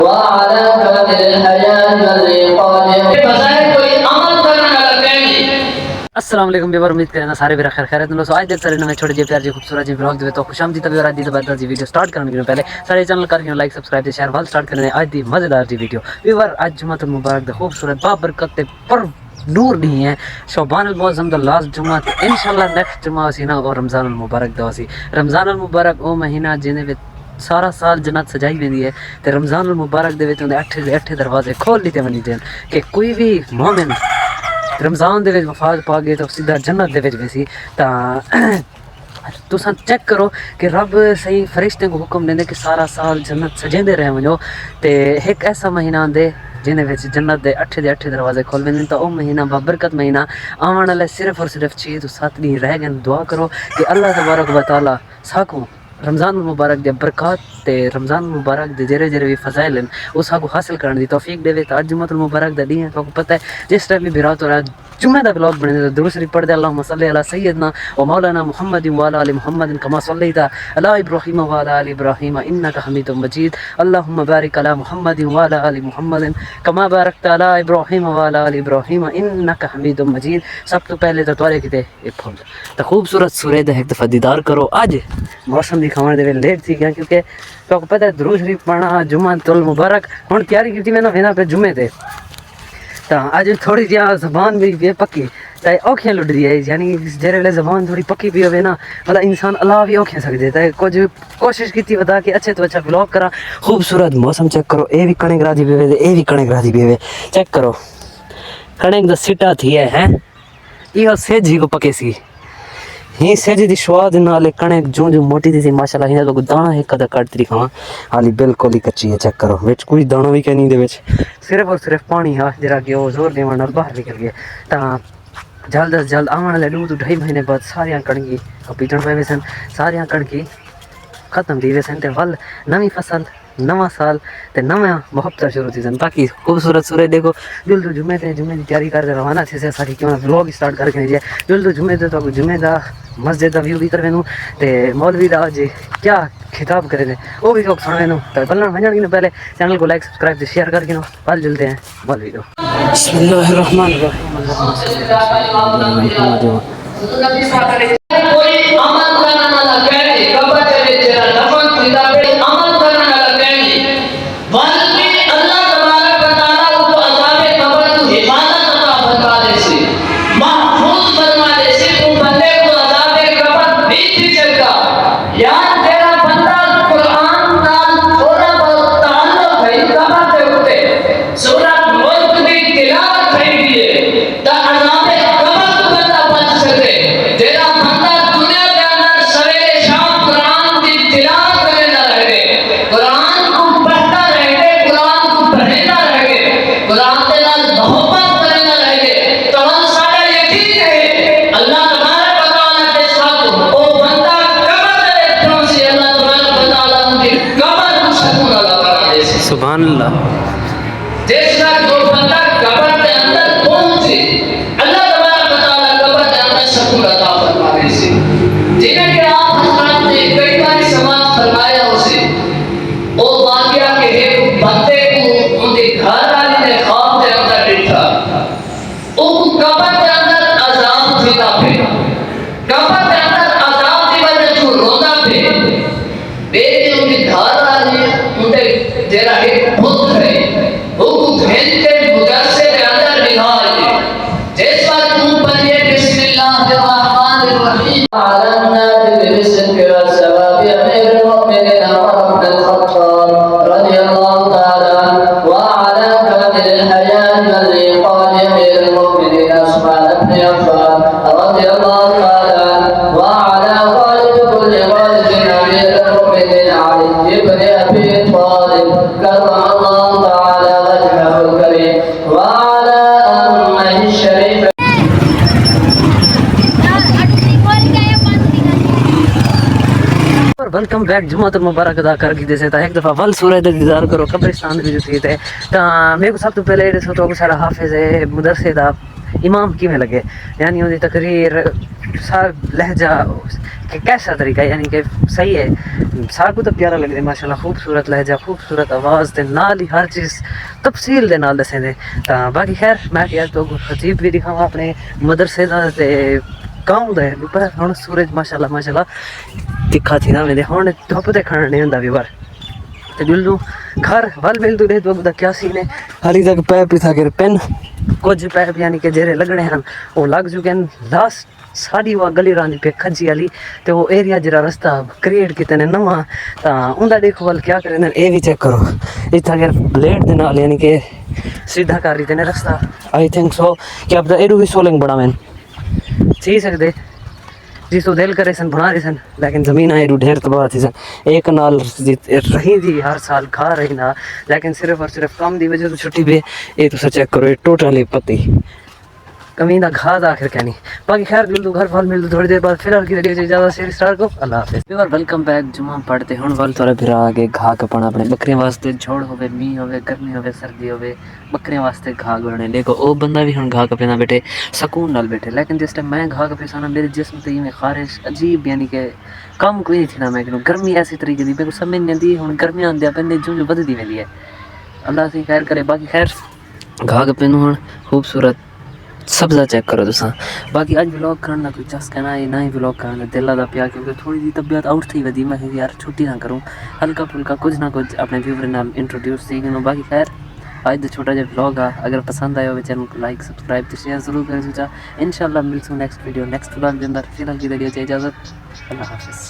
وعلى قدر الحياة والإقامة فزايد کوئی عمل کرنے والا کہیں السلام علیکم بیور امید کرنا سارے میرا خیر خیرت نو سو آج دیکھ سارے نویں چھوٹے جی پیار جی خوبصورت جی ولاگ دے تو خوش آمدید تبھی اور آج دی زبردست جی ویڈیو سٹارٹ کرنے کے پہلے سارے چینل کر کے لائک سبسکرائب تے شیئر وال سٹارٹ کرنے آج دی مزیدار جی ویڈیو بیور آج جمعہ المبارک دے خوبصورت بابرکت تے پر نور نہیں ہے شعبان المعظم دا لاسٹ جمعہ تے انشاءاللہ نیکسٹ جمعہ اسی نا اور رمضان المبارک دا اسی رمضان المبارک او مہینہ جنے وچ سارا سال جنت سجائی ویندی ہے تے رمضان المبارک دے وچ اٹھے دروازے کھول لیتے ونی دین کہ کوئی بھی مومن رمضان دے وچ وفات پا گئے تو سیدھا جنت دے وچ ویسی تا تساں چیک کرو کہ رب صحیح فرشتے کو حکم دیندے کہ سارا سال جنت سجیندے رہ ونجو تے ایک ایسا مہینہ دے جنہیں وچ جنت دے اٹھے دروازے کھول ویندے تو او مہینہ بابرکت مہینہ آون والے صرف اور صرف 6 تو 7 دن رہ گئے دعا کرو کہ اللہ تبارک و تعالی ساکو رمضان المبارک دے برکات تے رمضان المبارک دے جرے بھی فضائل ہیں اس کو حاصل کرنے دی توفیق دے تے اج جمعہ المبارک دا دن ہے تو پتہ ہے جس ٹائم بھی رات اور جمعہ دا بلاگ بنے تو درود شریف پڑھ دے اللهم صل علی سیدنا و مولانا محمد و علی ال محمد کما صلیت علی ابراہیم و علی ال ابراہیم انک حمید مجید اللهم بارک علی محمد و علی ال محمد کما بارکت علی ابراہیم و علی ال ابراہیم انک حمید مجید سب تو پہلے تو توارے کیتے ایک پھول تو خوبصورت سورہ دا ایک دفعہ دیدار کرو اج موسم دی کھاون دے لیٹ تھی گیا کیونکہ تو پتہ ہے درود شریف پڑھنا جمعہ المبارک ہن تیاری کیتی میں نا پہ جمعے تے تا اج تھوڑی جی زبان میری بھی پکی تے اوکھیاں لڈ دی ہے یعنی جڑے زبان تھوڑی پکی بھی ہوے نا مطلب انسان اللہ بھی اوکھے سکدے تے کچھ کوشش کیتی ودا کہ اچھے تو اچھا ولاگ کرا خوبصورت موسم چیک کرو اے بھی کڑک راضی بھی ہوے اے بھی کڑک راضی بھی ہوے چیک کرو کڑک دا سٹا تھی ہے ہیں یہ سیجی کو پکے سی ہی سیجی دی سواد نال کڑک جو موٹی دی ماشاءاللہ ہن تو دانا ایک ادا کٹ دی کھاواں حالی بالکل ہی کچی ہے چیک کرو وچ کوئی دانا بھی کہ نہیں دے وچ صرف اور صرف پانی ہے جڑا کہ وہ زور دیوان نال باہر نکل گیا تا جلد از جلد آون والے 2 2.5 مہینے بعد ساریاں کڑکی پیٹن پے سن ساریاں کڑکی ختم دی وے سن تے ول نویں فصل نواں سال تے نواں محبت شروع تھی سن باقی خوبصورت سورج دیکھو جلد جمعے تے جمعے دی تیاری کر دے روانہ تھے سے ساری کیوں ولاگ سٹارٹ کر کے جلد جمعے تے تو جمعے دا مسجد دا ویو بھی کر وینو تے مولوی دا جی کیا خطاب کرے دے وہ بھی سن وینو تے بلن ونجن کی پہلے چینل کو لائک سبسکرائب تے شیئر کر کے نو پل جلتے ہیں مولوی دو بسم اللہ الرحمن الرحیم کوئی عمل کرنے والا کہیں قبر چلے تیرا دفن خدا پہ عمل کرنے والا کہیں بلکہ اللہ تبارک و تعالی کو عذاب قبر تو حفاظت عطا فرما دے سی محفوظ فرما دے سی تو بندے کو عذاب قبر نہیں تھی سکتا یا تیرا بندہ قرآن نال تھوڑا بہت تعلق ہے قبر سے ہوتے سورۃ ملک کی تلاوت ہے دیے تا عذاب قبر تو بندہ بچ سکے تیرا بندہ دنیا کے اندر سویرے شام قرآن کی تلاوت کرنا رہے قرآن کو پڑھتا رہے قرآن کو پڑھنا رہے قرآن کے نال محبت کرنا رہے تو ہم سارا یقین ہے اللہ تبارک و تعالی کے ساتھ او بندہ قبر میں پہنچے اللہ تبارک و تعالی ان کی قبر کو سکون عطا فرما دے سبحان اللہ جیسا جو بندہ قبر کے اندر پہنچے اللہ تبارک و تعالی قبر کے اندر سکون عطا فرما دے سی جنہیں کہ آپ حضرات نے کئی بار سماعت فرمایا اسے او واقعہ کہ ایک بندے کو ان کے گھر والی نے خواب کے اندر ڈٹھا او قبر کے اندر عذاب دیتا پہ قبر کے اندر عذاب دی وجہ تو روتا پہ بیٹے ان کے گھر والی ان کے جیرا ایک بت ہے وہ گھنٹے مجسے کے اندر نگاہ دی جس پر تم پڑھیے بسم اللہ الرحمن الرحیم علمنا بالرزق والثواب امیر المؤمنین عمر بن الخطاب رضی اللہ تعالی وعلى قدر الحیاة والإقام امیر المؤمنین عثمان بن عفان رضی اللہ تعالی وعلى والد كل والد امیر المؤمنین علی بن ابی طالب کرم اللہ تعالی وجهه الكريم وعلى امه الشريف ویلکم بیک جمعہ المبارک ادا کر کے دیسے تا ایک دفعہ ول سورج دا دیدار کرو قبرستان بھی جو تھی تے تا میرے کو سب تو پہلے دسو تو سارا حافظ ہے مدرسے دا امام کیویں لگے یعنی اودی تقریر سب لہجہ کہ کیسا طریقہ یعنی کہ صحیح ہے سارے کو تو پیارا لگے ماشاءاللہ خوبصورت لہجہ خوبصورت آواز تے نال ہی ہر چیز تفصیل دے نال دسیں دے تا باقی خیر میں کہ تو خطیب بھی دکھاواں اپنے مدرسے دا تے گاؤں دا پر ہن سورج ماشاءاللہ دکھا تھی نا میں ہن دھوپ تے کھڑا نہیں ہوندا ویور تے بلدو گھر ول بلدو دے تو دا کیا سین ہے ہری تک پیپ تھا کہ پین کچھ پیپ یعنی کہ جڑے لگنے ہیں وہ لگ چکے ہیں لاسٹ ساری وہ گلی راندی پہ کھجی والی تے وہ ایریا جڑا رستہ کریٹ کیتے نے نواں تا اوندا دیکھو ول کیا کرے نے اے بھی چیک کرو اتھا اگر بلیڈ دے نال یعنی کہ سیدھا کر رہی تے نے رستہ آئی تھنک سو کہ اب دا ایڈو بھی سولنگ بڑھاویں سی سکدے جس تو دل کرے سن بنا رہے سن لیکن زمین ایڈو ڈھیر تباہ تھی سن ایک نال رہی تھی ہر سال کھا رہی نا لیکن صرف اور صرف کام دی وجہ تو چھٹی پہ یہ تو چیک کرو یہ ٹوٹلی پتی کمینہ گھاس آخر کیا نہیں باقی خیر مل دو گھر پھل مل دو تھوڑی دیر بعد پھر کی ذریعے اجازت سے اسٹارٹ کو اللہ حافظ ویلکم بیک جمعہ پڑھتے ہوں ول تھوڑا پھر آگے گھا کپنا اپنے بکریاں واسطے جھوڑ ہوے می ہوے گرمی ہوے سردی ہوے بکریاں واسطے گھا گڑنے دیکھو او بندہ بھی ہن گھا کپے نہ بیٹھے سکون نال بیٹھے لیکن جس ٹائم میں گھا کپے سانا میرے جسم تے میں خارش عجیب یعنی کہ کم کوئی نہیں تھی نا میں کہ گرمی ایسی طریقے دی میرے سمجھ نہیں آندی ہن گرمی آندی پندے جو بددی ویندی ہے اللہ سے خیر کرے باقی خیر گھا کپے نو ہن خوبصورت سبزہ چیک کرو تساں باقی اج ولاگ کرنا کوئی چسکا نہ ہی ولاگ کرنا دل دا پیا کیونکہ تھوڑی جی طبیعت آؤٹ تھی ودی میں یار چھٹی نہ کروں ہلکا پھلکا کچھ نہ کچھ اپنے ویور نال انٹروڈیوس تھی گنو باقی خیر آج دا چھوٹا جا ولاگ آ اگر پسند آیا ہو چینل کو لائک سبسکرائب تے شیئر ضرور کریں سوچا انشاءاللہ ملسوں نیکسٹ ویڈیو نیکسٹ ولاگ دے اندر فی الحال کی دے اجازت اللہ حافظ